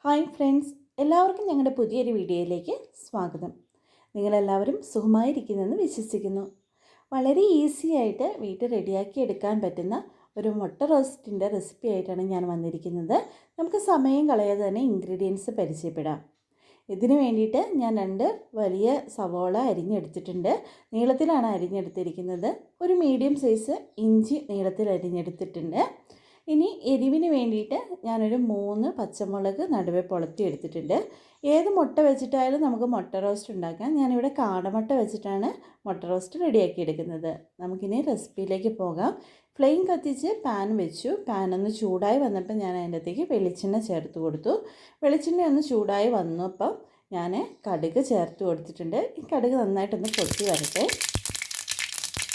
Hi friends, എല്ലാവർക്കും ഞങ്ങളുടെ പുതിയൊരു വീഡിയോയിലേക്ക് സ്വാഗതം. നിങ്ങളെല്ലാവരും സുഖമായിരിക്കുന്നെന്ന് വിശ്വസിക്കുന്നു. വളരെ ഈസി ആയിട്ട് വീട്ടിൽ റെഡിയാക്കി എടുക്കാൻ പറ്റുന്ന ഒരു മുട്ട റോസ്റ്റിൻ്റെ റെസിപ്പി ആയിട്ടാണ് ഞാൻ വന്നിരിക്കുന്നത്. നമുക്ക് സമയം കളയാതെ തന്നെ ഇൻഗ്രീഡിയൻസ് പരിചയപ്പെടാം. ഇതിനു വേണ്ടിയിട്ട് ഞാൻ 2 വലിയ സവോള അരിഞ്ഞെടുത്തിട്ടുണ്ട്. നീളത്തിലാണ് അരിഞ്ഞെടുത്തിരിക്കുന്നത്. ഒരു മീഡിയം സൈസ് ഇഞ്ചി നീളത്തിൽ അരിഞ്ഞെടുത്തിട്ടുണ്ട്. ഇനി എരിവിന് വേണ്ടിയിട്ട് ഞാനൊരു 3 പച്ചമുളക് നടുവെ പൊളത്തി എടുത്തിട്ടുണ്ട്. ഏത് മുട്ട വെച്ചിട്ടായാലും നമുക്ക് മുട്ട റോസ്റ്റ് ഉണ്ടാക്കാം. ഞാനിവിടെ കാടമുട്ട വെച്ചിട്ടാണ് മുട്ട റോസ്റ്റ് റെഡിയാക്കി എടുക്കുന്നത്. നമുക്കിനി റെസിപ്പിയിലേക്ക് പോകാം. ഫ്ലെയിം കത്തിച്ച് പാൻ വെച്ചു. പാൻ ഒന്ന് ചൂടായി വന്നപ്പോൾ ഞാൻ അതിൻ്റെ അകത്തേക്ക് വെളിച്ചെണ്ണ ചേർത്ത് കൊടുത്തു. വെളിച്ചെണ്ണ ഒന്ന് ചൂടായി വന്നപ്പം ഞാൻ കടുക് ചേർത്ത് കൊടുത്തിട്ടുണ്ട്. ഈ കടുക് നന്നായിട്ടൊന്ന് പൊട്ടി വരട്ടെ.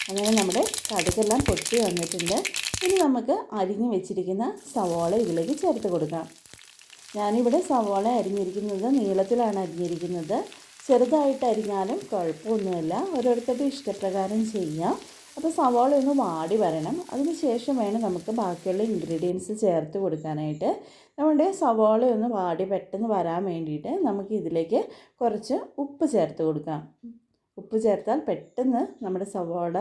അങ്ങനെ നമ്മുടെ കടുകെല്ലാം പൊട്ടി വന്നിട്ടുണ്ട്. ഇനി നമുക്ക് അരിഞ്ഞു വെച്ചിരിക്കുന്ന സവോള ഇതിലേക്ക് ചേർത്ത് കൊടുക്കാം. ഞാനിവിടെ സവോള അരിഞ്ഞിരിക്കുന്നത് നീളത്തിലാണ് അരിഞ്ഞിരിക്കുന്നത്. ചെറുതായിട്ട് അരിഞ്ഞാലും കുഴപ്പമൊന്നുമില്ല, ഓരോരുത്തരുടെ ഇഷ്ടപ്രകാരം ചെയ്യാം. അപ്പോൾ സവോള ഒന്ന് വാടി വരണം. അതിന് ശേഷം വേണം നമുക്ക് ബാക്കിയുള്ള ഇൻഗ്രീഡിയൻസ് ചേർത്ത് കൊടുക്കാനായിട്ട്. നമ്മുടെ സവോള ഒന്ന് വാടി പെട്ടെന്ന് വരാൻ വേണ്ടിയിട്ട് നമുക്ക് ഇതിലേക്ക് കുറച്ച് ഉപ്പ് ചേർത്ത് കൊടുക്കാം. ഉപ്പ് ചേർത്താൽ പെട്ടെന്ന് നമ്മുടെ സവോള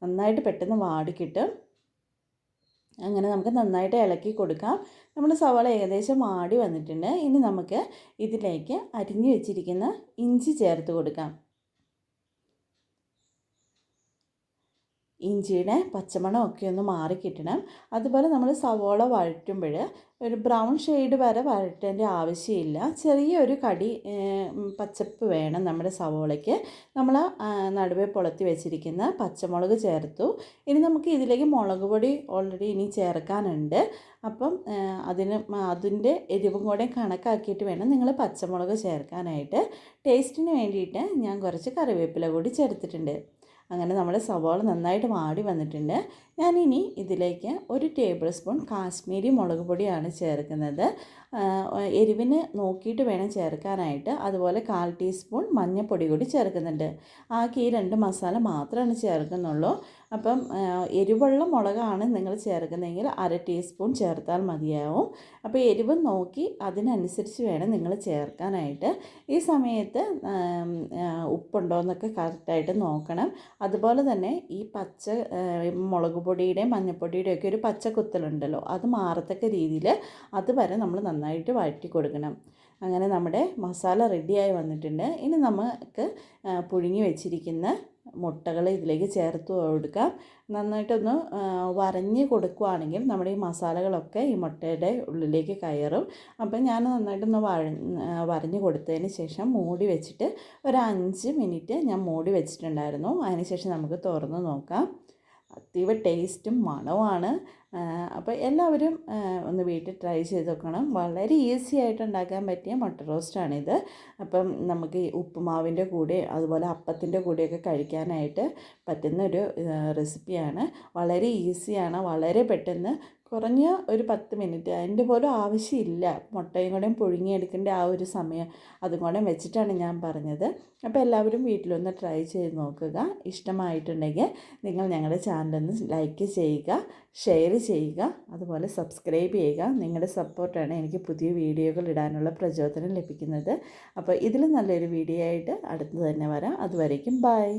നന്നായിട്ട് പെട്ടെന്ന് വാടി കിട്ടും. അങ്ങനെ നമുക്ക് നന്നായിട്ട് ഇളക്കി കൊടുക്കാം. നമ്മുടെ സവാള ഏകദേശം വാടി വന്നിട്ടുണ്ട്. ഇനി നമുക്ക് ഇതിലേക്ക് അരിഞ്ഞു വെച്ചിരിക്കുന്ന ഇഞ്ചി ചേർത്ത് കൊടുക്കാം. ഇഞ്ചിയുടെ പച്ചമണമൊക്കെ ഒന്ന് മാറിക്കിട്ടണം. അതുപോലെ നമ്മൾ സവോള വഴറ്റുമ്പോൾ ഒരു ബ്രൗൺ ഷെയ്ഡ് വരെ വഴറ്റേണ്ട ആവശ്യമില്ല. ചെറിയൊരു കടി പച്ചപ്പ് വേണം നമ്മുടെ സവോളയ്ക്ക്. നമ്മൾ നടുവെ പൊളത്തി വെച്ചിരിക്കുന്ന പച്ചമുളക് ചേർത്തു. ഇനി നമുക്ക് ഇതിലേക്ക് മുളക് പൊടി ഓൾറെഡി ഇനി ചേർക്കാനുണ്ട്. അപ്പം അതിൻ്റെ എരിവും കൂടെ കണക്കാക്കിയിട്ട് വേണം നിങ്ങൾ പച്ചമുളക് ചേർക്കാനായിട്ട്. ടേസ്റ്റിന് വേണ്ടിയിട്ട് ഞാൻ കുറച്ച് കറിവേപ്പില കൂടി ചേർത്തിട്ടുണ്ട്. അങ്ങനെ നമ്മുടെ സവാള നന്നായിട്ട് വാടി വന്നിട്ടുണ്ട്. ഞാനിനി ഇതിലേക്ക് 1 ടേബിൾ സ്പൂൺ കാശ്മീരി മുളക് പൊടിയാണ് ചേർക്കുന്നത്. എരിവിന് നോക്കിയിട്ട് വേണം ചേർക്കാനായിട്ട്. അതുപോലെ 1/4 ടീസ്പൂൺ മഞ്ഞൾപ്പൊടി കൂടി ചേർക്കുന്നുണ്ട്. ആകെ ഈ 2 മസാല മാത്രമാണ് ചേർക്കുന്നുള്ളൂ. അപ്പം എരിവുള്ള മുളകാണ് നിങ്ങൾ ചേർക്കുന്നതെങ്കിൽ 1/2 ടീസ്പൂൺ ചേർത്താൽ മതിയാവും. അപ്പോൾ എരിവ് നോക്കി അതിനനുസരിച്ച് വേണം നിങ്ങൾ ചേർക്കാനായിട്ട്. ഈ സമയത്ത് ഉപ്പുണ്ടോ എന്നൊക്കെ കറക്റ്റായിട്ട് നോക്കണം. അതുപോലെ തന്നെ ഈ മുളക് പൊടിയുടെയും മഞ്ഞൾപ്പൊടിയുടെയും ഒക്കെ ഒരു പച്ച കുത്തലുണ്ടല്ലോ, അത് മാറത്തക്ക രീതിയിൽ അതുവരെ നമ്മൾ നന്നായിട്ട് വഴറ്റി കൊടുക്കണം. അങ്ങനെ നമ്മുടെ മസാല റെഡിയായി വന്നിട്ടുണ്ട്. ഇനി നമുക്ക് പുഴുങ്ങി വെച്ചിരിക്കുന്ന മുട്ടകൾ ഇതിലേക്ക് ചേർത്ത് കൊടുക്കാം. നന്നായിട്ടൊന്ന് വരഞ്ഞ് കൊടുക്കുകയാണെങ്കിൽ നമ്മുടെ ഈ മസാലകളൊക്കെ ഈ മുട്ടയുടെ ഉള്ളിലേക്ക് കയറും. അപ്പം ഞാൻ നന്നായിട്ടൊന്ന് വരഞ്ഞ് കൊടുത്തതിന് ശേഷം മൂടി വെച്ചിട്ട് ഒരു 5 മിനിറ്റ് ഞാൻ മൂടി വെച്ചിട്ടുണ്ടായിരുന്നു. അതിന് ശേഷം നമുക്ക് തുറന്ന് നോക്കാം. അതീവ ടേസ്റ്റും മണവുമാണ്. അപ്പോൾ എല്ലാവരും ഒന്ന് വീട്ടിൽ ട്രൈ ചെയ്ത് നോക്കണം. വളരെ ഈസി ആയിട്ട് ഉണ്ടാക്കാൻ പറ്റിയ മുട്ട റോസ്റ്റാണിത്. അപ്പം നമുക്ക് ഈ ഉപ്പുമാവിൻ്റെ കൂടെ അതുപോലെ അപ്പത്തിൻ്റെ കൂടെയൊക്കെ കഴിക്കാനായിട്ട് പറ്റുന്നൊരു റെസിപ്പിയാണ്. വളരെ ഈസിയാണ്. വളരെ പെട്ടെന്ന് കുറഞ്ഞ ഒരു 10 മിനിറ്റ്, അതിൻ്റെ പോലും ആവശ്യമില്ല. മുട്ടയും കൂടെ പുഴുങ്ങിയെടുക്കേണ്ട ആ ഒരു സമയം അതും കൂടെ വെച്ചിട്ടാണ് ഞാൻ പറഞ്ഞത്. അപ്പോൾ എല്ലാവരും വീട്ടിലൊന്ന് ട്രൈ ചെയ്ത് നോക്കുക. ഇഷ്ടമായിട്ടുണ്ടെങ്കിൽ നിങ്ങൾ ഞങ്ങളുടെ ചാനലൊന്ന് ലൈക്ക് ചെയ്യുക, ഷെയർ ചെയ്യുക, അതുപോലെ സബ്സ്ക്രൈബ് ചെയ്യുക. നിങ്ങളുടെ സപ്പോർട്ടാണ് എനിക്ക് പുതിയ വീഡിയോകൾ ഇടാനുള്ള പ്രചോദനം ലഭിക്കുന്നത്. അപ്പോൾ ഇതിൽ നല്ലൊരു വീഡിയോ ആയിട്ട് അടുത്ത് തന്നെ വരാം. അതുവരേക്കും ബൈ.